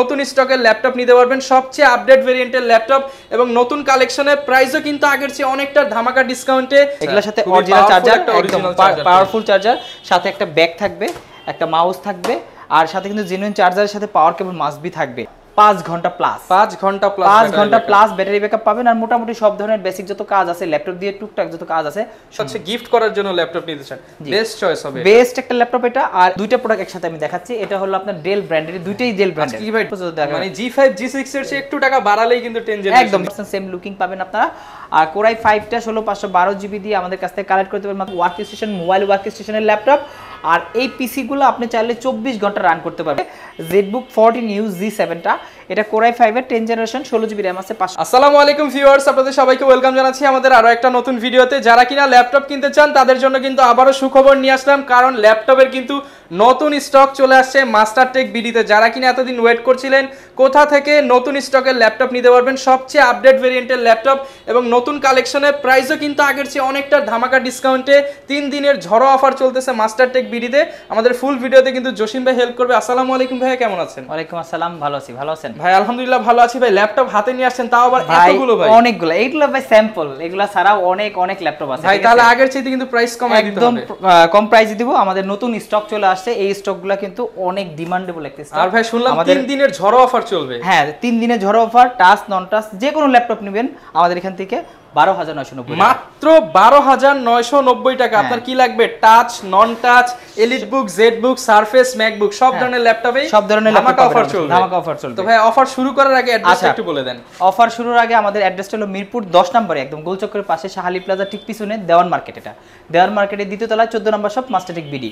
নতুন স্টকের ল্যাপটপ নিতে পারবেন, সবচেয়ে আপডেট ভেরিয়েন্টের ল্যাপটপ এবং নতুন কালেকশনের প্রাইসও কিন্তু আগের চেয়ে অনেকটা ধামাকা ডিসকাউন্টে। এগুলোর সাথে অরিজিনাল চার্জার, একদম পাওয়ারফুল চার্জার, সাথে একটা ব্যাগ থাকবে, একটা মাউস থাকবে, আর সাথে কিন্তু জেনুইন চার্জারের সাথে পাওয়ার কেবল মাস্ট বি থাকবে। 5 ঘন্টা প্লাস ব্যাটারি ব্যাকআপ পাবেন। আর মোটামুটি সব ধরনের বেসিক যত কাজ আছে ল্যাপটপ দিয়ে টুকটাক যত কাজ আছে সবচেয়ে গিফট করার জন্য ল্যাপটপ নিতে চান, বেস্ট চয়েস হবে, বেস্ট একটা ল্যাপটপ এটা। আর দুইটা প্রোডাক্ট একসাথে আমি দেখাচ্ছি। এটা হলো আপনার ডেল ব্র্যান্ডের, দুইটাই ডেল ব্র্যান্ডের। কি ভাই মানে G5 G6 এর চেয়ে একটু টাকা বাড়ালেই কিন্তু 10 জেনারেশন একদম সেম লুকিং পাবেন আপনারা। আর কোরাই 5টা 16512 জিবি দিয়ে আমাদের কাছ থেকে কালেক্ট করতে পারবেন ওয়ার্ক স্টেশন, মোবাইল ওয়ার্ক স্টেশনের ল্যাপটপ। আর এই পিসি গুলো আপনি চাইলে 24 ঘন্টা রান করতে পারবেন। ZBook 14U G7টা, এটা কোরাই 5 এর 10 জেনারেশন, 16 জিবি র‍্যাম আছে। আসসালামু আলাইকুম ভিউয়ার্স, আপনাদের সবাইকে ওয়েলকাম জানাচ্ছি আমাদের আরো একটা নতুন ভিডিওতে। যারা কিনা ল্যাপটপ কিনতে চান তাদের জন্য কিন্তু আবারো সুখবর নিয়ে আসলাম, কারণ ল্যাপটপের কিন্তু নতুন স্টক চলে আসছে মাস্টারটেক বিডিতে। যারা কিনা এতদিন ওয়েট করছিলেন কোথা থেকে নতুন স্টকের ল্যাপটপ নিতে পারবেন, সবচেয়ে আপডেট ভেরিয়েন্টের ল্যাপটপ এবং নতুন কালেকশনের প্রাইসও কিন্তু আগের চেয়ে অনেকটা ধামাকা ডিসকাউন্টে 3 দিনের ঝড়ো অফার চলতেছে মাস্টারটেক বিডিতে। আমাদের ফুল ভিডিওতে কিন্তু জসিম ভাই হেল্প করবে। আসসালামু আলাইকুম ভাই, কেমন আছেন? ওয়ালাইকুম আসসালাম, ভালো আছি। ভালো আছেন ভাই? আলহামদুলিল্লাহ ভালো আছি ভাই। ল্যাপটপ হাতে নিয়ে আসছেন, তাও আবার এতগুলো ভাই? অনেকগুলো। এইগুলো ভাই স্যাম্পল, এগুলা ছাড়াও অনেক ল্যাপটপ আছে ভাই। তাহলে আগের চেয়ে কিন্তু প্রাইস কমাই দিতে হবে। একদম কম প্রাইসে দিব। আমাদের নতুন স্টক চলে আসছে, এই স্টকগুলো কিন্তু অনেক ডিমান্ডেবল একটা স্টক। আর ভাই শুনলাম 3 দিনের ঝড়ো অফার চলবে। হ্যাঁ, 3 দিনের ঝড়ো অফার। টাচ নন টাচ যে কোনো ল্যাপটপ নেবেন আমাদের এখান থেকে 12990, মাত্র 12990 টাকা। আপনার কি লাগবে? টাচ, নন touch, EliteBook, ZBook, surface, MacBook, সব ধরনের ল্যাপটপে সব ধরনের ল্যাপটপ অফার চলবে। ধামাকা অফার চলবে। তো ভাই অফার শুরু করার আগে অ্যাড্রেসটা একটু বলে দেন। অফার শুরুর আগে আমাদের অ্যাড্রেসটা হলো মিরপুর 10 নম্বরে, একদম গোলচক্করের পাশে, শাহালি প্লাজা ঠিক পিছনে দেওয়ান মার্কেট। এটা দেওয়ান মার্কেটের দ্বিতীয় তলায় 14 নম্বর শপ, মাস্টারটেক বিডি।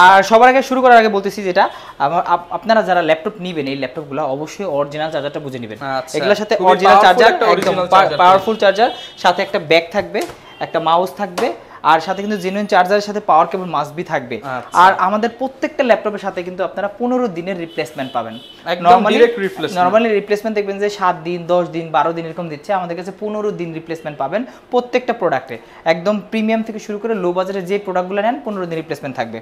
আর সবার আগে শুরু করার আগে বলতেছি, যেটা আপনারা যারা ল্যাপটপ নেবেন এই ল্যাপটপগুলো অবশ্যই অরিজিনাল চার্জারটা বুঝে নেবেন। এগুলোর সাথে অরিজিনাল চার্জার, একদম পাওয়ারফুল চার্জার, সাথে একটা ব্যাগ থাকবে, একটা মাউস থাকবে, আর সাথে কিন্তু জেনুইন চার্জারের সাথে পাওয়ার কেবল মাস্ট বি থাকবে। আর আমাদের প্রত্যেকটা ল্যাপটপের সাথে কিন্তু আপনারা 15 দিনের রিপ্লেসমেন্ট পাবেন। নরমালি রিপ্লেসমেন্ট দেখবেন যে 7 দিন, 10 দিন, 12 দিন এরকম দিচ্ছে। আমাদের কাছে 15 দিন রিপ্লেসমেন্ট পাবেন প্রত্যেকটা প্রোডাক্টে। একদম প্রিমিয়াম থেকে শুরু করে লো বাজারের যে প্রোডাক্টগুলো নেন 15 দিন রিপ্লেসমেন্ট থাকবে।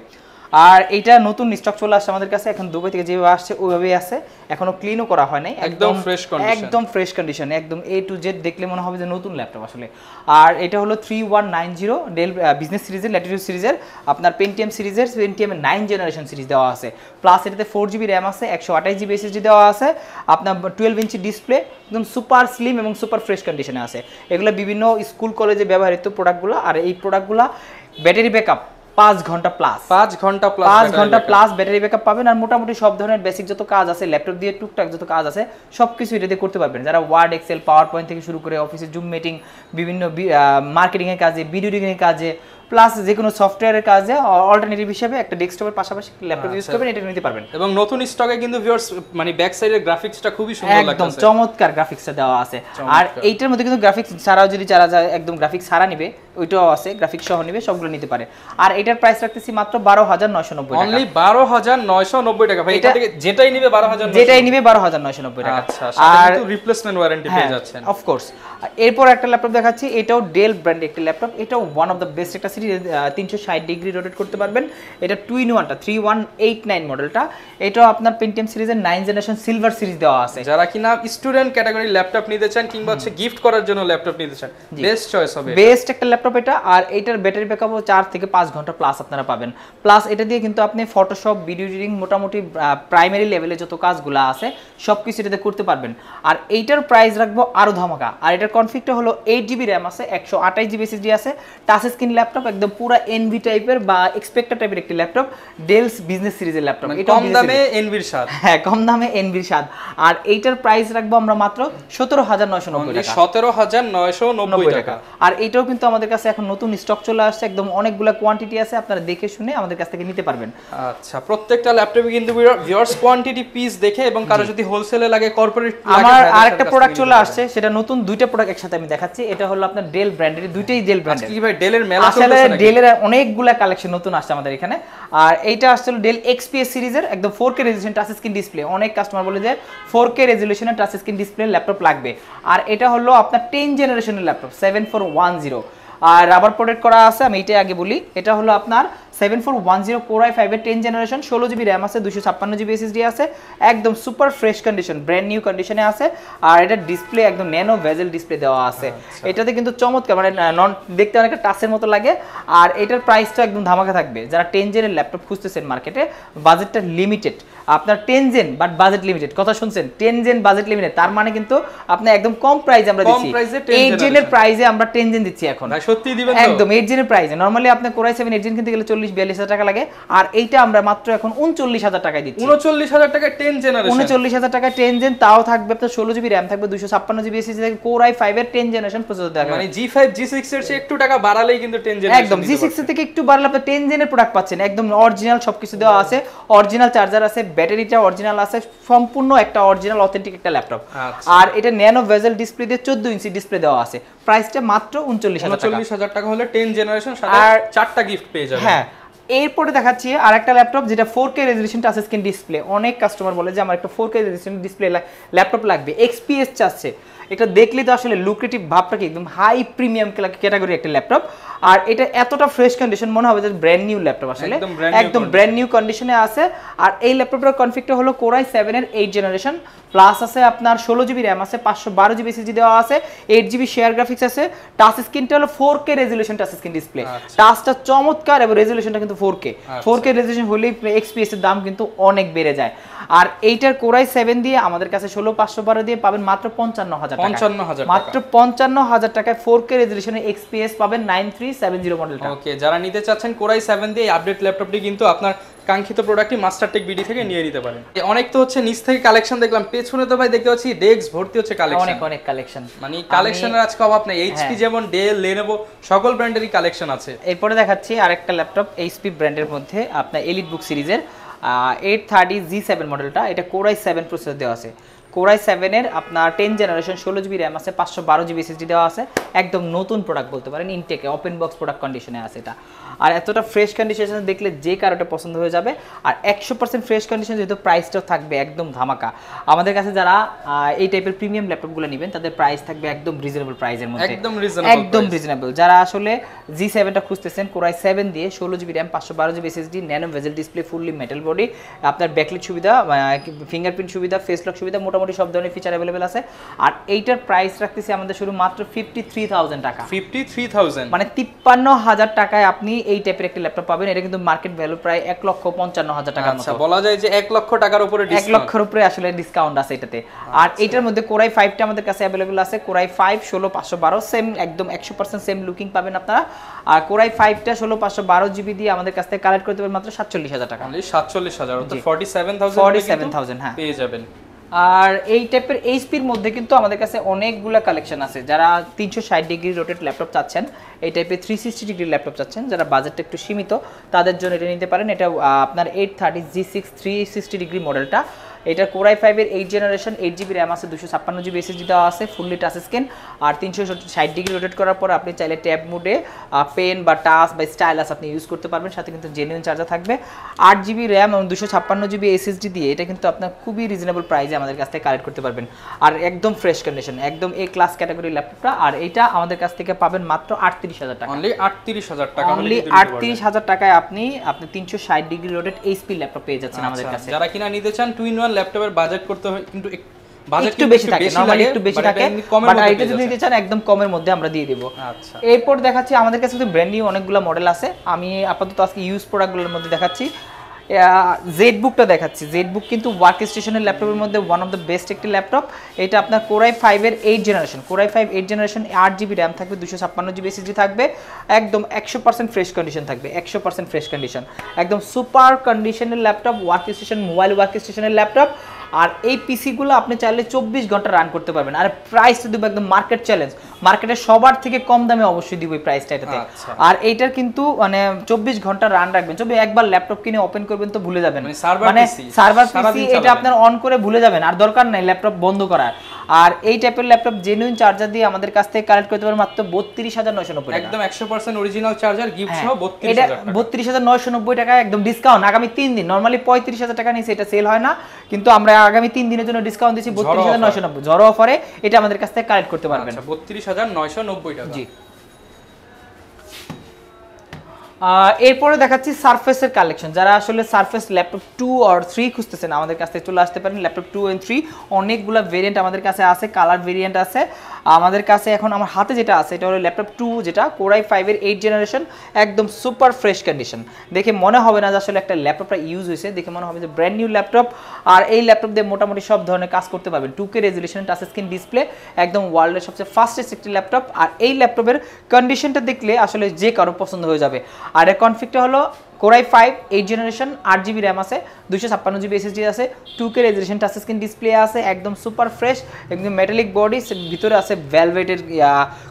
আর এইটা নতুন স্টক চলে আসছে আমাদের কাছে। এখন দুবাই থেকে যেভাবে আসছে ওইভাবেই আছে, এখনো ক্লিনও করা হয় নাই। একদম ফ্রেশ কন্ডিশন, একদম A to Z দেখলে মনে হবে যে নতুন ল্যাপটপ আসলে। আর এটা হলো 3190 ডেল বিজনেস সিরিজের, ল্যাটিটিউড সিরিজের, আপনার পেন্টিয়াম সিরিজের, পেন্টিয়ামের 9 জেনারেশন সিরিজ দেওয়া আছে। প্লাস এটাতে 4 জিবি র্যাম আছে, 128 জিবি SSD দেওয়া আছে, আপনার 12 ইঞ্চি ডিসপ্লে, একদম সুপার স্লিম এবং সুপার ফ্রেশ কন্ডিশনে আছে। এগুলো বিভিন্ন স্কুল কলেজে ব্যবহৃত প্রোডাক্টগুলো। আর এই প্রোডাক্টগুলো ব্যাটারি ব্যাকআপ 5 ঘন্টা প্লাস ব্যাটারি ব্যাকআপ পাবেন। আর মোটামুটি সব ধরনের বেসিক যত কাজ আছে ল্যাপটপ দিয়ে টুকটাক যত কাজ আছে সবকিছু এটা দিয়ে করতে পারবেন। যারা ওয়ার্ড, এক্সেল, পাওয়ার পয়েন্ট থেকে শুরু করে অফিসে জুম মিটিং, বিভিন্ন মার্কেটিং এর কাজে, ভিডিও এডিটিং এর কাজে, প্লাস যে কোনো সফটওয়্যারের কাজে অল্টারনেটিভ হিসেবে একটা ডেস্কটপের পাশাপাশি ল্যাপটপ ইউজ করবেন, এটা নিতে পারবেন। এবং নতুন স্টকে কিন্তু ভিউয়ার্স মানে ব্যাক সাইডের গ্রাফিক্সটা খুবই সুন্দর লাগছে, একদম চমৎকার গ্রাফিক্সটা দেওয়া আছে। আর এইটার মধ্যে কিন্তু গ্রাফিক্স ছাড়াও যদি যারা একদম গ্রাফিক্স ছাড়া নিবে ওইটাও আছে, গ্রাফিক্স সহ নিবে, সবগুলো নিতে পারে। আর এটার প্রাইস রাখতেছি মাত্র 12990 টাকা, অনলি 12990 টাকা। ভাই এটা থেকে যেটাই নিবে 12990 টাকা। আচ্ছা, সাথে কিন্তু রিপ্লেসমেন্ট ওয়ারেন্টি পেয়ে যাচ্ছেন অফ কোর্স। এরপর একটা ল্যাপটপ দেখাচ্ছি, এটাও ডেল ব্র্যান্ডের একটা ল্যাপটপ। এটাও ওয়ান অফ দ্য বেস্ট একটা সিরিজ, 360 ডিগ্রি রোটেট করতে পারবেন। এটা 2-in-1টা 3189 মডেলটা। এটাও আপনার পেন্টিয়াম সিরিজের 9 জেনারেশন সিলভার সিরিজ দেওয়া আছে। যারা কিনা স্টুডেন্ট ক্যাটাগরি ল্যাপটপ নিতে চান কিংবা হচ্ছে গিফট করার জন্য ল্যাপটপ নিতে চান, বেস্ট চয়েস হবে, বেস্ট একটা ল্যাপটপ এটা। আর এটার ব্যাটারি ব্যাকআপও 4 থেকে 5 ঘন্টা প্লাস আপনারা পাবেন। প্লাস এটা দিয়ে কিন্তু আপনি ফটোশপ, ভিডিও এডিটিং, মোটামুটি প্রাইমারি লেভেলে যত কাজগুলো আছে সবকিছু এটাতে করতে পারবেন। আর এইটার প্রাইস রাখবো আরো ধামাকা। আর এটার কনফিগটা হলো 8 জিবি র্যাম আছে, 128 জিবি SSD আছে, টাচ স্ক্রিন ল্যাপটপ, একদম পুরো এনভি টাইপের বা এক্সপেক্টেড টাইপের একটি ল্যাপটপ, ডেলস বিজনেস সিরিজের ল্যাপটপ। এটা কম দামে এনভির স্বাদ। হ্যাঁ, কম দামে এনভির স্বাদ। আর এইটার প্রাইস রাখবো আমরা মাত্র 17990 টাকা, 17990 টাকা। আর এইটাও কিন্তু আমাদের কাছে এখন নতুন স্টক চলে আসছে, একদম অনেকগুলো কোয়ান্টিটি আছে, আপনারা দেখে শুনে আমাদের কাছ থেকে নিতে পারবেন। আচ্ছা, প্রত্যেকটা ল্যাপটপে কিন্তু ভিউয়ার্স কোয়ান্টিটি পিস দেখে, এবং কারো যদি হোলসেলে লাগে, কর্পোরেট লাগে। আমার আরেকটা প্রোডাক্ট চলে আসছে, সেটা নতুন দুইটা প্রোডাক্ট একসাথে আমি দেখাচ্ছি। এটা হলো আপনার ডেল ব্র্যান্ডের, দুইটাই ডেল ব্র্যান্ডের। কি ভাই ডেলের মেলা চলছে আসলে নাকি? ডেলের অনেকগুলা কালেকশন নতুন আসছে আমাদের এখানে। আর এইটা আসলে ডেল XPS সিরিজের, একদম 4K resolution touch screen display. অনেক কাস্টমার বলে যে 4K রেজোলিউশনের টাচ স্ক্রিন ডিসপ্লে ল্যাপটপ লাগবে। আর এটা হলো আপনার 10 জেনারেশনের ল্যাপটপ, 7410। আর রাবার প্রোটেক্ট করা আছে। আমি এইটা আগে বলি, এটা হলো আপনার 7410 Core i5 এর 10 জেনারেশন, 16 জিবি র্যাম আছে, 256 জিবি এসএসডি আছে, একদম super fresh condition, brand new কন্ডিশনে আছে। আর এটা ডিসপ্লে একদম ন্যানো ভেজেল ডিসপ্লে দেওয়া আছে। এটাতে কিন্তু চমৎকার, মানে নন দেখতে অনেকটা টাচের মতো লাগে। আর এটার প্রাইসটা একদম ধামাকা থাকবে। যারা 10 জেনের ল্যাপটপ খুঁজতেছেন মার্কেটে, বাজেটটা লিমিটেড, আপনার 10 জেন বাট বাজেট লিমিটেড, কথা শুনছেন, 10 জেন বাজেট লিমিটেড, তার মানে কিন্তু আপনি একদম কম প্রাইসে আমরা দিচ্ছি। 8 জেনের প্রাইসে আমরা 10 জেন দিচ্ছি এখন। সত্যি দিবেন তো? একদম 8 জেনের প্রাইসে। নরমালি আপনি Core i7 8 জেন কিনতে গেলে 40-42 টাকা লাগে, আর এইটা আমরা মাত্র এখন 39,000 টাকায় দিচ্ছি। 39,000 টাকায় 10 জেনারেশন, 39,000 টাকায় 10 জেন, তাও থাকবে আপনার 16 জিবি র‍্যাম থাকবে, 256 জিবি এসএসডি থাকবে, Core i5 এর 10 জেনারেশন প্রসেসর থাকবে। মানে G5 G6 এর চেয়ে একটু টাকা বাড়ালেই কিন্তু 10 জেনারেশন একদম G6 এর থেকে একটু বাড়লে আপনি 10 জেনের প্রোডাক্ট পাচ্ছেন। একদম অরিজিনাল সবকিছু দেওয়া আছে, অরিজিনাল চার্জার আছে, ব্যাটারিটা অরিজিনাল আছে, সম্পূর্ণ একটা অরিজিনাল অথেন্টিক একটা ল্যাপটপ। আর এটা ন্যানো ভেজেল ডিসপ্লে দিয়ে 14 ইঞ্চি ডিসপ্লে দেওয়া আছে। প্রাইসটা মাত্র 39,000 টাকা হলে 10 জেনারেশন সাথে আর 4টা গিফট পেয়ে যাবেন। হ্যাঁ, এরপরে দেখাচ্ছি আরেকটা ল্যাপটপ যেটা 4K resolution touch screen display. অনেক কাস্টমার বলে যে আমার একটা 4K রেজোলিউশন ডিসপ্লে ল্যাপটপ লাগবে, XPS চাচ্ছে। এটা দেখলে তো আসলে লুক্রেটিভ ভাবটা কি, একদম হাই প্রিমিয়াম ক্যাটাগরি একটা ল্যাপটপ। আর এটা এতটা ফ্রেশ কন্ডিশন, মনে হবে যে ব্র্যান্ড নিউ ল্যাপটপ, আসলে একদম ব্র্যান্ড নিউ কন্ডিশনে আছে। আর এই ল্যাপটপটার কনফিগটা হলো Core i7 এর 8 জেনারেশন, প্লাস আছে আপনার 16 জিবি র্যাম আছে, 512 জিবি এসএসডি দেওয়া আছে, 8 জিবি শেয়ার গ্রাফিক্স আছে। টাচ স্ক্রিনটা হলো 4K resolution touch screen display, টাচটা চমৎকার এবং রেজোলিউশনটা কিন্তু 4K রেজোলিউশন হলেই XPS এর দাম কিন্তু অনেক বেড়ে যায়। আর এইটার Core i7 দিয়ে আমাদের কাছে 16512 দিয়ে পাবেন মাত্র 55,000 টাকা, 55,000 মাত্র 55,000 টাকায় 4K রেজোলিউশনের XPS পাবেন 9370 মডেলটা। ওকে, যারা নিতে চাচ্ছেন Core i7 দিয়ে আপডেট ল্যাপটপটি কিন্তু আপনার কাঙ্ক্ষিত প্রোডাক্টটি মাস্টারটেক বিডি থেকে নিয়ে নিতে পারেন। অনেক তো হচ্ছে নিচ থেকে কালেকশন দেখলাম, পেছনে তো ভাই দেখতে পাচ্ছি ডেস্ক ভর্তি হচ্ছে কালেকশন, অনেক কালেকশন, মানে কালেকশনের আজকে অভাব নাই। HP যেমন ডেল, Lenovo সকল ব্র্যান্ডেরই কালেকশন আছে। এরপরে দেখাচ্ছি আরেকটা ল্যাপটপ HP ব্র্যান্ডের মধ্যে আপনার এলিট বুক সিরিজের 830 G7 মডেলটা। এটা Core i7 প্রসেসর দেওয়া আছে। Core i7 এর আপনার 10 জেনারেশন, 16 জিবি র্যাম আছে, 512 জিবি এসএসডি দেওয়া আছে। একদম নতুন প্রোডাক্ট বলতে পারেন, ইনটেকে ওপেন বক্স প্রোডাক্ট কন্ডিশনে আছে এটা। আর এতটা ফ্রেশ কন্ডিশনে দেখলে যে কারোটা পছন্দ হয়ে যাবে। আর 100% ফ্রেশ কন্ডিশন, যেহেতু প্রাইসটাও থাকবে একদম ধামাকা। আমাদের কাছে যারা এই টাইপের প্রিমিয়াম ল্যাপটপগুলো নেবেন তাদের প্রাইস থাকবে একদম রিজনেবল প্রাইসের মধ্যে, একদম রিজনেবল। যারা আসলে G7টা খুঁজতেছেন Core i7 দিয়ে, 16 GB RAM, 512 GB SSD, nano bezel display, fully metal body, আপনার ব্যাকলিট সুবিধা, ফিঙ্গারপ্রিন্ট সুবিধা, ফেস লক সুবিধা, মোটামুটি সব ধরনের ফিচার অ্যাভেলেবেল আছে। আর এইটার প্রাইস রাখতেছি আমাদের শুরু মাত্র 53,000 টাকা, 53,000 মানে 53,000 টাকায় আপনি এই টাইপের একটা ল্যাপটপ পাবেন। এটা কিন্তু মার্কেট ভ্যালু প্রায় 1,55,000 টাকার মতো। আচ্ছা, বলা যায় যে 1 লক্ষ টাকার উপরে ডিসকাউন্ট, 1 লক্ষের উপরে আসলে ডিসকাউন্ট আছে এটাতে। আর এটার মধ্যে Core i5টা আমাদের কাছে অ্যাভেলেবেল আছে। Core i5 16512 সেম, একদম 100% সেম লুকিং পাবেন আপনারা। আর Core i5টা 16512 জিবি দিয়ে আমাদের কাছ থেকে কালেক্ট করতে পারবেন মাত্র 47,000 টাকা, 47,000 অর্থাৎ 47,000 হ্যাঁ পেয়ে যাবেন। আর এই টাইপের এইচপির মধ্যে কিন্তু আমাদের কাছে অনেকগুলো কালেকশন আছে। যারা 360 ডিগ্রি রোটেট ল্যাপটপ চাচ্ছেন, এই টাইপের 360 ডিগ্রি ল্যাপটপ চাচ্ছেন, যারা বাজেটটা একটু সীমিত, তাদের জন্য এটা নিতে পারেন। এটা আপনার 830 G6 360 ডিগ্রি মডেলটা। এটা Core i5 এর 8 জেনারেশন, 8 জিবি র্যাম আছে, 256 জিবি এসএসডি দেওয়া আছে, ফুললি টাচ স্ক্রিন। আর 360 ডিগ্রি রোটেট করার পর আপনি চাইলে ট্যাব মোডে পেন বা টাচ বা স্টাইলাস আপনি ইউজ করতে পারবেন। সাথে কিন্তু জেনুইন চার্জার থাকবে। 8 জিবি র্যাম এবং 256 জিবি এসএসডি দিয়ে এটা কিন্তু আপনার খুবই রিজনেবল প্রাইসে আমাদের কাছ থেকে কালেক্ট করতে পারবেন। আর একদম ফ্রেশ কন্ডিশন, একদম এ ক্লাস ক্যাটাগরি ল্যাপটপটা। আর এটা আমাদের কাছ থেকে পাবেন মাত্র 38,000 টাকা, অনলি 38,000 টাকা, অনলি 38,000 টাকায় আপনি 360 ডিগ্রি রোটেট এইচপি ল্যাপটপ পেয়ে যাচ্ছেন আমাদের কাছে। যারা কিনা নিতে চান 2-in-1 ল্যাপটপের বাজেট করতে হয় কিন্তু একটু বেশি থাকে, নরমালি একটু বেশি থাকে, বাট এটা যদি নিতে চান একদম কমের মধ্যে আমরা দিয়ে দেব। আচ্ছা, এরপর দেখাচ্ছি আমাদের কাছে তো ব্র্যান্ড নিউ অনেকগুলো মডেল আছে। আমি আপাতত আজকে ইউজ প্রোডাক্টগুলোর মধ্যে দেখাচ্ছি। জেডবুকটা দেখাচ্ছি। জেডবুক কিন্তু ওয়ার্ক স্টেশনের ল্যাপটপের মধ্যে ওয়ান অফ দ্য বেস্ট একটি ল্যাপটপ। এটা আপনার Core i5 এর 8 generation, Core i5 8 generation, 8 GB RAM থাকবে, 256 জিবি এসএসডি থাকবে, একদম 100% ফ্রেশ কন্ডিশন থাকবে, 100% ফ্রেশ কন্ডিশন, একদম সুপার কন্ডিশনের laptop, work station, mobile work স্টেশনের ল্যাপটপ। আর এই পিসিগুলো আপনি চাইলে 24 ঘন্টা রান করতে পারবেন। আর প্রাইসটা দিব একদম মার্কেট চ্যালেঞ্জ, মার্কেটে সবার থেকে কম দামে অবশ্যই দিব এই প্রাইসটা এটাতে। আর এইটার কিন্তু মানে 24 ঘন্টা রান রাখবেন। তবে একবার ল্যাপটপ কিনে ওপেন করবেন তো ভুলে যাবেন, মানে সার্ভার পিসি এটা আপনার অন করে ভুলে যাবেন, আর দরকার নাই ল্যাপটপ বন্ধ করার। আর এই টাইপের ল্যাপটপ জেনুইন চার্জার দিয়ে আমাদের কাছ থেকে কালেক্ট করতে পারবেন মাত্র 32,990 টাকা, একদম 100% অরিজিনাল চার্জার গিফট সহ 32,000 টাকা। 32,990 টাকা একদম ডিসকাউন্ট আগামী 3 দিন। নরমালি 35,000 টাকা নিচে এটা সেল হয় না, কিন্তু আমরা আগামী 3 দিনের জন্য ডিসকাউন্ট দিচ্ছি 32,990 ঝড়ো অফারে। এটা আমাদের কাছ থেকে কালেক্ট করতে পারবেন। আচ্ছা, 32,990 টাকা। জি। এরপরে দেখাচ্ছি সারফেসের কালেকশন। যারা আসলে সারফেস ল্যাপটপ 2 আর 3 খুঁজতেছেন আমাদের কাছে চলে আসতে পারেন। ল্যাপটপ 2 এন্ড 3 অনেকগুলো ভেরিয়েন্ট আমাদের কাছে আছে, কালার ভেরিয়েন্ট আছে আমাদের কাছে। এখন আমার হাতে যেটা আছে এটা হলো ল্যাপটপ 2, যেটা Core i5 এর 8 জেনারেশন, একদম সুপার ফ্রেশ কন্ডিশন। দেখে মনে হবে না যে আসলে একটা ল্যাপটপটা ইউজ হয়েছে, দেখে মনে হবে যে ব্র্যান্ড নিউ ল্যাপটপ। আর এই ল্যাপটপ দিয়ে মোটামুটি সব ধরনের কাজ করতে পারবেন। 2K resolution, touch screen display, একদম ওয়ার্ল্ডের সবচেয়ে ফাস্টেস্ট একটি ল্যাপটপ। আর এই ল্যাপটপের কন্ডিশনটা দেখলে আসলে যে কারো পছন্দ হয়ে যাবে। আর এর কনফিগটা হলো Core i5 8 generation, 8GB RAM আছে, 256GB SSD আছে, 2K resolution, touch screen display আছে, একদম সুপার ফ্রেশ, একদম মেটালিক বডি, ভিতরে আছে ভেলভেটের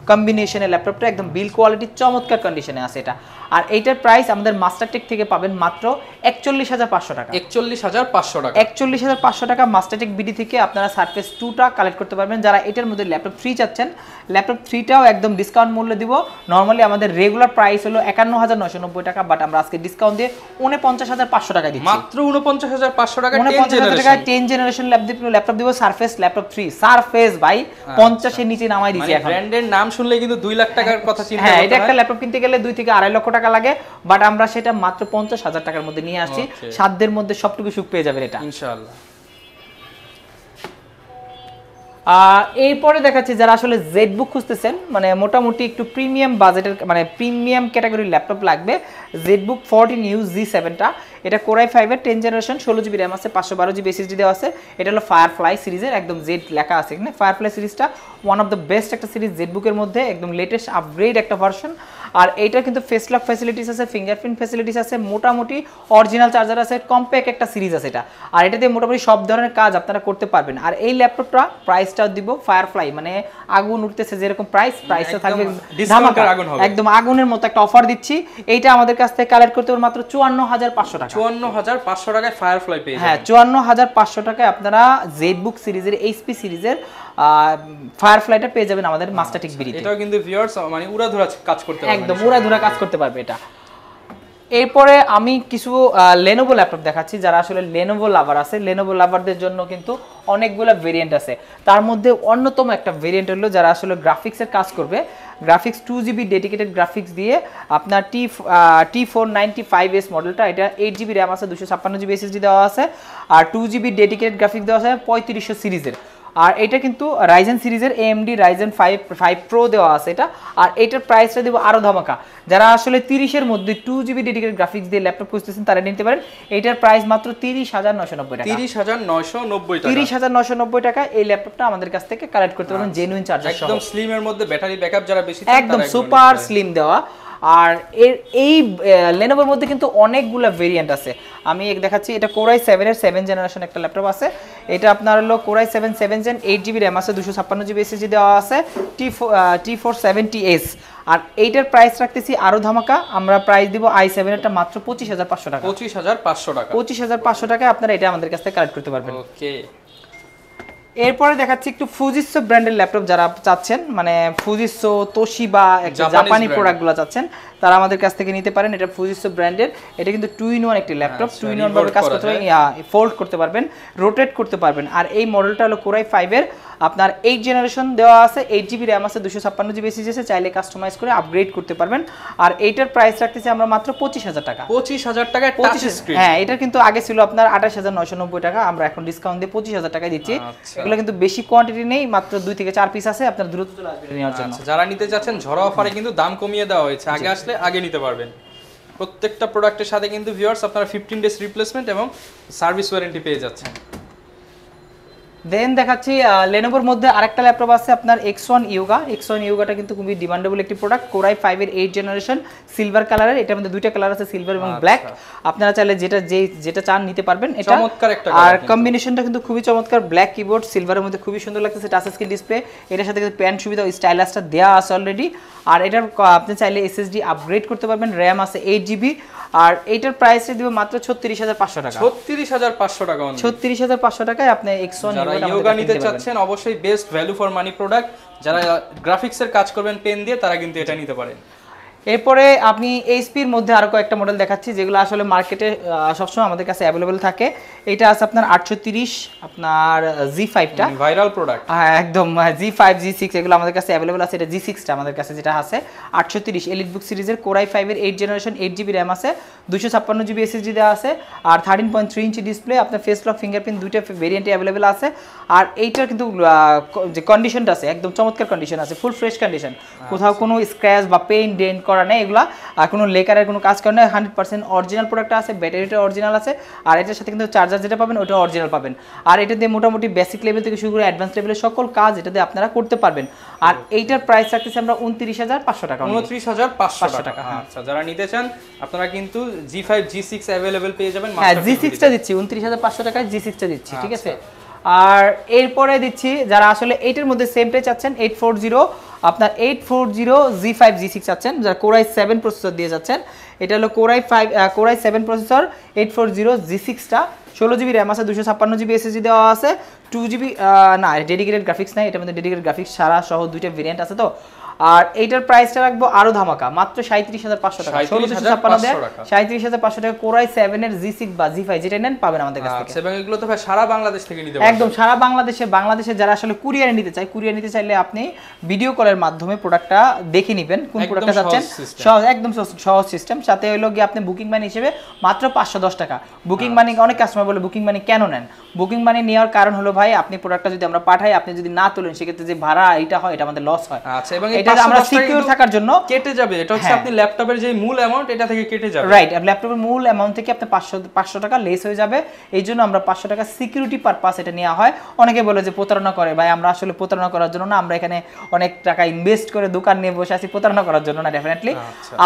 কম্বিনেশনের ল্যাপটপটা, একদম বিল কোয়ালিটি চমৎকার কন্ডিশনে আছে এটা। আর এইটার প্রাইস আমাদের মাস্টারটেক থেকে পাবেন মাত্র 41,500 টাকা। 41,500 টাকা। 41,500 টাকা মাস্টারটেক বিডি থেকে আপনারা সারফেস 2টা কালেক্ট করতে পারবেন। যারা এটার মধ্যে ল্যাপটপ 3 চাচ্ছেন, ল্যাপটপ 3টাও একদম ডিসকাউন্ট মূল্যে দিব। নরমালি আমাদের রেগুলার প্রাইস হলো 51,990 টাকা, বাট আমরা আজকে ডিসকাউন্ট দিয়ে 49,500 টাকা দিচ্ছি। মাত্র 49,500 টাকা 49,000 টাকা 10 জেনারেশন ল্যাপটপ দিব। সারফেস ল্যাপটপ 3 সারফেস ভাই 50 এর নিচে নামাই দিছি। এখন ব্র্যান্ডের নাম শুনলে কিন্তু 2 লাখ টাকার কথা চিন্তা করতে হ্যাঁ, হয়। এটা একটা ল্যাপটপ কিনতে গেলে 2 থেকে 2.5 লক্ষ টাকা লাগে, বাট আমরা সেটা মাত্র 50,000 টাকার মধ্যে নিয়ে আসছি। সাধ্যের মধ্যে সবটুকু সুখ পেয়ে যাবেন এটা ইনশাআল্লাহ। এরপরে দেখাচ্ছি যারা আসলে জেডবুক খুঁজতেছেন, মানে মোটামুটি একটু প্রিমিয়াম বাজেটের, মানে প্রিমিয়াম ক্যাটাগরির ল্যাপটপ লাগবে, জেডবুক 14U G7টা। এটা Core i5 এর 10 জেনারেশন, 16GB র্যাম আছে, 512GB SSD দেওয়া আছে। এটা হলো ফায়ারফ্লাই সিরিজের, একদম জেড লেখা আছে এখানে। ফায়ারফ্লাই সিরিজটা ওয়ান অফ দ্য বেস্ট একটা সিরিজ জেডবুকের মধ্যে, একদম লেটেস্ট আপগ্রেড একটা ভার্সন। আর এইটা কিন্তু ফেস লক ফ্যাসিলিটিস আছে, ফিঙ্গারপ্রিন্ট ফ্যাসিলিটিস আছে, মোটামুটি অরিজিনাল চার্জার আছে, কম্প্যাক্ট একটা সিরিজ আছে এটা। আর এটাতে মোটামুটি সব ধরনের কাজ আপনারা করতে পারবেন। আর এই ল্যাপটপটা প্রাইসটা দিব ফায়ারফ্লাই, মানে আগুন উঠতেছে যেরকম প্রাইসটা থাকবে ধামাকা, একদম আগুনের মতো একটা অফার দিচ্ছি। এইটা আমাদের কাছ থেকে কালেক্ট করতে মাত্র 54,500 টাকা। 54,500 টাকায় ফায়ারফ্লাই পেয়ে যাবেন। হ্যাঁ, 54,500 টাকায় আপনারা জেডবুক সিরিজের, এইচপি সিরিজের ফায়ারফ্লাইটা পেয়ে যাবেন আমাদের মাস্টারটেক বিডিতে। এটাও কিন্তু ভিউয়ার্স মানে উড়াধুরা কাজ করতে পারবে, একদম উড়াধুরা কাজ করতে পারবে এটা। এরপরে আমি কিছু লেনোভো ল্যাপটপ দেখাচ্ছি। যারা আসলে লেনোভো লাভার আছে, লেনোভো লাভারদের জন্য কিন্তু অনেকগুলো ভেরিয়েন্ট আছে। তার মধ্যে অন্যতম একটা ভেরিয়েন্ট হলো যারা আসলে গ্রাফিক্সের কাজ করবে, গ্রাফিক্স 2GB ডেডিকেটেড গ্রাফিক্স দিয়ে আপনার T495S মডেলটা, এটা 8GB র্যাম আছে, 256GB SSD দেওয়া আছে, আর 2GB ডেডিকেটেড গ্রাফিক্স দেওয়া আছে 3500 সিরিজের। আর এটা কিন্তু রাইজেন সিরিজের AMD Ryzen 5 Pro দেওয়া আছে এটা। আর এটার প্রাইসটা দেবো আরো ধামাকা। যারা আসলে 30-এর মধ্যে 2GB ডেডিকেটেড গ্রাফিক্স দিয়ে ল্যাপটপ খুঁজতেছেন তারা নিতে পারেন। এটার প্রাইস মাত্র 30,990 টাকা। 30,990 টাকা। 30,990 টাকা এই ল্যাপটপটা আমাদের কাছ থেকে কালেক্ট করতে পারবেন জেনুইন চার্জার সহ। একদম স্লিম এর মধ্যে ব্যাটারি ব্যাকআপ যারা বেশি চান একদম সুপার স্লিম দেওয়া। আর এই লেনোভোর মধ্যে কিন্তু অনেকগুলো ভেরিয়েন্ট আছে। আমি দেখাচ্ছি, এটা Core i7 এর 7 জেনারেশন একটা ল্যাপটপ আছে। এটা আপনার হলো Core i7 7 Gen, 8GB RAM আছে, 256GB SSD দেওয়া আছে, T470S। আর এইটার প্রাইস রাখতেছি আরো ধামাকা, আমরা প্রাইস দিব i7 এরটা মাত্র 25,500 টাকা। 25,500 টাকা। 25,500 টাকায় আপনারা এটা আমাদের কাছ থেকে কালেক্ট করতে পারবেন। ওকে। এরপরে দেখাচ্ছি একটু ফুজিসো ব্র্যান্ডের ল্যাপটপ যারা চাচ্ছেন, মানে ফুজিসো, তোশিবা, জাপানি প্রোডাক্টগুলো চাচ্ছেন, তারা আমাদের কাছ থেকে নিতে পারেন। এটা ফুজিসো ব্র্যান্ডের, এটা কিন্তু 2-in-1 একটি ল্যাপটপ, 2-in-1 ভাবে কাজ করতে পারবেন, ফোল্ড করতে পারবেন, রোটেট করতে পারবেন। আর এই মডেলটা হলো Core i5 এর আপনার 8 জেনারেশন দেওয়া আছে, 8GB র্যাম আছে, 256GB SSD আছে, চাইলে কাস্টমাইজ করে আপগ্রেড করতে পারবেন। আর এইটার প্রাইস রাখতেছি আমরা মাত্র 25,000 টাকা। 25,000 টাকায় টাচ স্ক্রিন। হ্যাঁ, এটা কিন্তু আগে ছিল আপনার 28,990 টাকা, আমরা এখন ডিসকাউন্ট দিয়ে 25,000 টাকায় দিচ্ছি। এগুলো কিন্তু বেশি কোয়ান্টিটি নেই, মাত্র 2 থেকে 4 পিস আছে, আপনার দ্রুত চলে আসবে নেওয়ার জন্য। যারা নিতে চাচ্ছেন ঝড়া অফারে কিন্তু দাম কমিয়ে দেওয়া হয়েছে, আগে আসলে আগে নিতে পারবেন। প্রত্যেকটা প্রোডাক্টের সাথে কিন্তু ভিউয়ার্স আপনারা 15 ডেজ রিপ্লেসমেন্ট এবং সার্ভিস ওয়ারেন্টি পেয়ে যাচ্ছেন। দেন দেখাচ্ছি লেনোভোর মধ্যে আরেকটা ল্যাপটপ আছে আপনার X1 Yoga। X1 Yogaটা কিন্তু খুবই ডিমান্ডেবল একটি প্রোডাক্ট, Core i5 এর 8 জেনারেশন, সিলভার কালারের। এটার মধ্যে দুইটা কালার আছে, সিলভার এবং ব্ল্যাক। আপনারা চাইলে যেটা চান নিতে পারবেন। এটা চমৎকার একটা আর কম্বিনেশনটা কিন্তু খুবই চমৎকার, ব্ল্যাক কিবোর্ড, সিলভারের মধ্যে খুবই সুন্দর লাগতেছে, টাচ স্ক্রিন ডিসপ্লে। এটার সাথে কিন্তু প্যান সুবিধা, স্টাইলাসটা দেওয়া আছে অলরেডি। আর এটার আপনি চাইলে SSD আপগ্রেড করতে পারবেন, র্যাম আছে 8GB। আর এইটার প্রাইস দিব মাত্র 36,500 টাকা। 36,500 টাকা। 36,500 টাকায় আপনি X1 Yoga নিতে চাচ্ছেন, অবশ্যই best value for money product. যারা গ্রাফিক্সের কাজ করবেন পেন দিয়ে, তারা কিন্তু এটা নিতে পারেন। এরপরে আপনি এইচপির মধ্যে আরো কয়েকটা মডেল দেখাচ্ছি যেগুলো আসলে মার্কেটে সবসময় আমাদের কাছে অ্যাভেলেবেল থাকে। এটা আছে আপনার 830, আপনার জি5টা ভাইরাল প্রোডাক্ট। হ্যাঁ একদম, জি5 জি6 এগুলো আমাদের কাছে অ্যাভেলেবেল আছে। এটা জি6টা আমাদের কাছে যেটা আছে 830 এলিট বুক সিরিজের Core i5 এর 8 জেনারেশন 8GB র্যাম আছে, 256GB SSD দেওয়া আছে, আর 13.3 ইঞ্চি ডিসপ্লে, আপনার ফেস লক ফিঙ্গারপ্রিন্ট দুইটা ভেরিয়েন্টে অ্যাভেলেবেল আছে। আর এইটার কিন্তু যে কন্ডিশনটা আছে একদম চমৎকার কন্ডিশন আছে, ফুল ফ্রেশ কন্ডিশন, কোথাও কোনো স্ক্র্যাচ বা পেইন্ট ডেন্ট করা নেই এগুলা, আর কোনো লেকারের কোনো কাজ করা নেই, 100% অরিজিনাল প্রোডাক্ট আছে, ব্যাটারিটা অরিজিনাল আছে, আর এটার সাথে কিন্তু চার্জার যেটা পাবেন ওটা অরিজিনাল পাবেন। আর এটা দিয়ে মোটামুটি বেসিক লেভেল থেকে শুরু করে অ্যাডভান্স লেভেলের সকল কাজ এটা দিয়ে আপনারা করতে পারবেন। আর এইটার প্রাইস রাখতেছি আমরা 29,500 টাকা। 29,500 টাকা। আচ্ছা, যারা নিতে চান আপনারা কিন্তু জি5 জি6 अवेलेबल পেয়ে যাবেন। হ্যাঁ, জি6টা দিচ্ছি 29,500 টাকায়, জি6টা দিচ্ছি, ঠিক আছে। আর এরপরে দিচ্ছি যারা আসলে এইটার মধ্যে সেমটাই চাচ্ছেন 840, আপনার 840 জি5 জি6 চাচ্ছেন, যারা Core i7 প্রসেসর দিয়ে যাচ্ছেন, এটা হলো Core i7 processor 840 জি6টা, 16GB RAM আছে, 256GB SSD দেওয়া আছে, 2GB না ডেডিকেটেড গ্রাফিক্স নাই, এটার মধ্যে ডেডিকেটেড গ্রাফিক্স সারা সহ দুইটা ভেরিয়েন্ট আছে তো। আর এইটার প্রাইসটা রাখবো আরো ধামাকা, মাত্র 37,500 টাকা, 16,256 দেয় 37,500 টাকা। Core i7 এর জি6 বা জি5 যেটা নেন পাবেন আমাদের কাছ থেকে। আচ্ছা, এবং এগুলো তো ভাই সারা বাংলাদেশ থেকে নিতে পারবেন। একদম সারা বাংলাদেশে যারা আসলে কুরিয়ারে নিতে চায়, কুরিয়ার নিতে চাইলে আপনি ভিডিও কলের মাধ্যমে প্রোডাক্টটা দেখে নেবেন কোন প্রোডাক্টটা চাচ্ছেন, সহজ একদম সহজ সিস্টেম। সাথে হলো গিয়ে আপনি বুকিং মানি হিসেবে মাত্র 510 টাকা বুকিং মানি। অনেক কাস্টমার বলে বুকিং মানি কেন নেন? বুকিং মানি নেওয়ার কারণ হলো ভাই আপনি প্রোডাক্টটা যদি আমরা পাঠাই, আপনি যদি না তোলেন সেক্ষেত্রে যে ভাড়া এটা হয় এটা আমাদের লস হয়। আচ্ছা, এবং এটা আমরা সিকিউর থাকার জন্য কেটে যাবে, এটা হচ্ছে আপনি ল্যাপটপের যে মূল অ্যামাউন্ট এটা থেকে কেটে যাবে, রাইট। ল্যাপটপের মূল অ্যামাউন্ট থেকে আপনি 500 টাকা লেস হয়ে যাবে, এই জন্য আমরা 500 টাকা সিকিউরিটি পারপাস এটা নেওয়া হয়। অনেকে বলে যে প্রতারণা করে, ভাই আমরা আসলে প্রতারণা করার জন্য না, আমরা এখানে অনেক টাকা ইনভেস্ট করে দোকান নিয়ে বসে আছি প্রতারণা করার জন্য না, ডেফিনেটলি।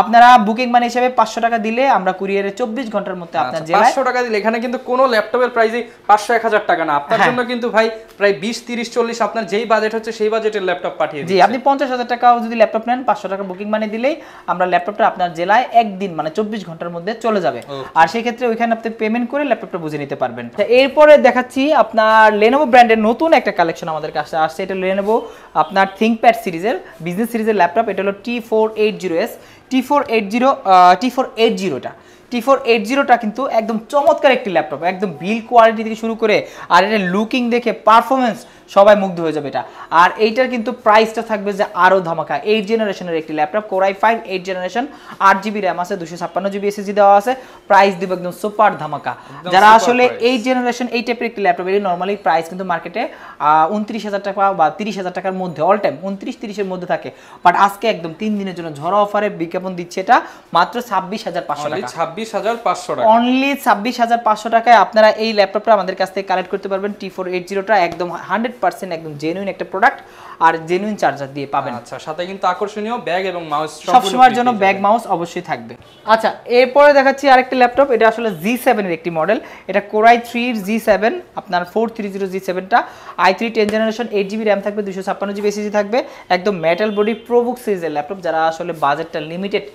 আপনারা বুকিং মানি হিসেবে 500 টাকা দিলে আমরা কুরিয়ারে 24 ঘন্টার মধ্যে আপনার জেলায় 500 টাকা দিলে, এখানে কিন্তু কোনো ল্যাপটপের প্রাইসই 500-1000 টাকা না, আপনার জন্য কিন্তু ভাই প্রায় 20-30-40 আপনার যেই বাজেট হচ্ছে সেই বাজেটের ল্যাপটপ পাঠিয়ে দিই। জি, আপনি 50,000 টাকাও যদি ল্যাপটপ নেন 500 টাকা বুকিং মানি দিলেই আমরা ল্যাপটপটা আপনার জেলায় একদিন মানে 24 ঘন্টার মধ্যে চলে যাবে। আর সেই ক্ষেত্রে ওইখানে আপনি পেমেন্ট করে ল্যাপটপটা বুঝে নিতে পারবেন। এরপরে দেখাচ্ছি আপনার Lenovo ব্র্যান্ডের নতুন একটা কালেকশন আমাদের কাছে আসছে। এটা Lenovo আপনার ThinkPad সিরিজের বিজনেস সিরিজের ল্যাপটপ। এটা হলো T480S, T480টা T480টা কিন্তু একদম চমৎকার একটি ল্যাপটপ, একদম বিল্ড কোয়ালিটি থেকে শুরু করে আর এটা লুকিং দেখে পারফরমেন্স সবাই মুগ্ধ হয়ে যাবে এটা। আর এইটার কিন্তু প্রাইসটা থাকবে যে আরো ধামাকা, 8 জেনারেশনের একটি laptop, Core i5 8 generation, 8GB RAM আছে, 256GB SSD দেওয়া আছে, প্রাইস দিব একদম সুপার ধামাকা। যারা আসলে 8 জেনারেশন এই টাইপের একটি ল্যাপটপ, এর নরমালি প্রাইস কিন্তু মার্কেটে 29,000 টাকা বা 30,000 টাকার মধ্যে, অল টাইম 29-30 এর মধ্যে থাকে, বাট আজকে একদম 3 দিনের জন্য ঝড়ো অফারে বিজ্ঞাপন দিচ্ছে এটা মাত্র 26,500 টাকা, 26,500 টাকা, অনলি 26,500 টাকায় আপনারা এই ল্যাপটপটা আমাদের কাছ থেকে কালেক্ট করতে পারবেন। T480টা একদম 100% একদম জেনুইন একটা প্রোডাক্ট আর জেনুইন চার্জার দিয়ে পাবেন। আচ্ছা, সাথে কিন্তু আকর্ষণীয় ব্যাগ এবং মাউস সব সময়ের জন্য ব্যাগ মাউস অবশ্যই থাকবে। আচ্ছা, এরপরে দেখাচ্ছি আরেকটা ল্যাপটপ, এটা আসলে G7 এর একটি মডেল, এটা Core i3 G7 আপনার 430 G7টা, i3 10 জেনারেশন, 8GB র্যাম থাকবে, 256GB SSD থাকবে, একদম মেটাল বডি প্রোবুক সিরিজের ল্যাপটপ। যারা আসলে বাজেটটা লিমিটেড,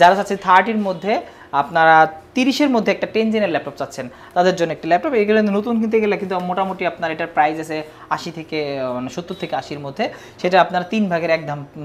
যারা চাচ্ছে 30-এর মধ্যে, আপনারা 30-এর মধ্যে একটা 10 জেনের ল্যাপটপ চাচ্ছেন, তাদের জন্য একটা ল্যাপটপ। এগুলো নতুন কিনতে গেলে কিন্তু মোটামুটি আপনার এটার প্রাইস আছে 80 থেকে 70 থেকে 80-এর মধ্যে, সেটা আপনারা 3 ভাগের এক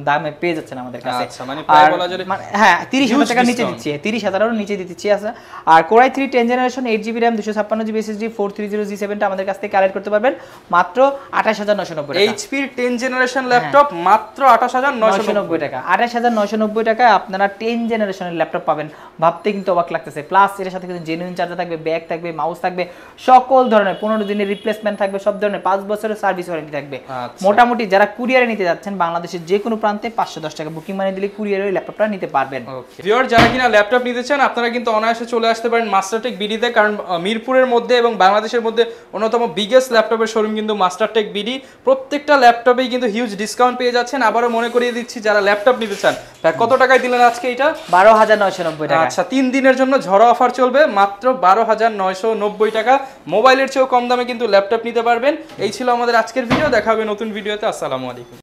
দামে পেয়ে যাচ্ছেন আমাদের কাছে। আচ্ছা, মানে প্রায় বলা যায় হ্যাঁ 30,000 টাকার নিচে দিচ্ছি, 30,000-এরও নিচে দিচ্ছি আছে। আর Core i3 10 generation, 8GB RAM, 256GB SSD, 430 G7টা আমাদের কাছ থেকে কালেক্ট করতে পারবেন মাত্র 28,990 টাকা। HP 10 জেনারেশন ল্যাপটপ মাত্র 28,990 টাকা। 28,990 টাকায় আপনারা 10 জেনারেশনের ল্যাপটপ পাবেন, ভাবতে কিন্তু অবাক লাগতেছে। প্লাস এর সাথে কিন্তু জেনুইন চার্জার থাকবে, ব্যাগ থাকবে, মাউস থাকবে, সকল ধরনের 15 দিনের রিপ্লেসমেন্ট থাকবে, সব ধরনের 5 বছরের সার্ভিস ওয়ারেন্টি থাকবে। মোটামুটি যারা কুরিয়ারে নিতে যাচ্ছেন বাংলাদেশের যে কোনো প্রান্তে 510 টাকা বুকিং মানি দিলে কুরিয়ারে ওই ল্যাপটপটা নিতে পারবেন। ভিউয়ার, যারা কিনা ল্যাপটপ নিতে চান আপনারা কিন্তু অনায়াসে চলে আসতে পারেন মাস্টারটেক বিডিতে, কারণ মিরপুরের মধ্যে এবং বাংলাদেশের মধ্যে অন্যতম বিগেস্ট ল্যাপটপের শোরুম কিন্তু মাস্টারটেক বিডি। প্রত্যেকটা ল্যাপটপেই কিন্তু হিউজ ডিসকাউন্ট পেয়ে যাচ্ছেন। আবারও মনে করিয়ে দিচ্ছি, যারা ল্যাপটপ নিতে চান, কত টাকায় দিলেন আজকে এটা? 12,990 টাকা। আচ্ছা, 3 দিনের জন্য ঝড়ো অফার চলবে, মাত্র 12,990 টাকা। মোবাইলের চেয়েও কম দামে কিন্তু ল্যাপটপ নিতে পারবেন। এই ছিল আমাদের আজকের ভিডিও, দেখা হবে নতুন ভিডিওতে। আসসালামু আলাইকুম।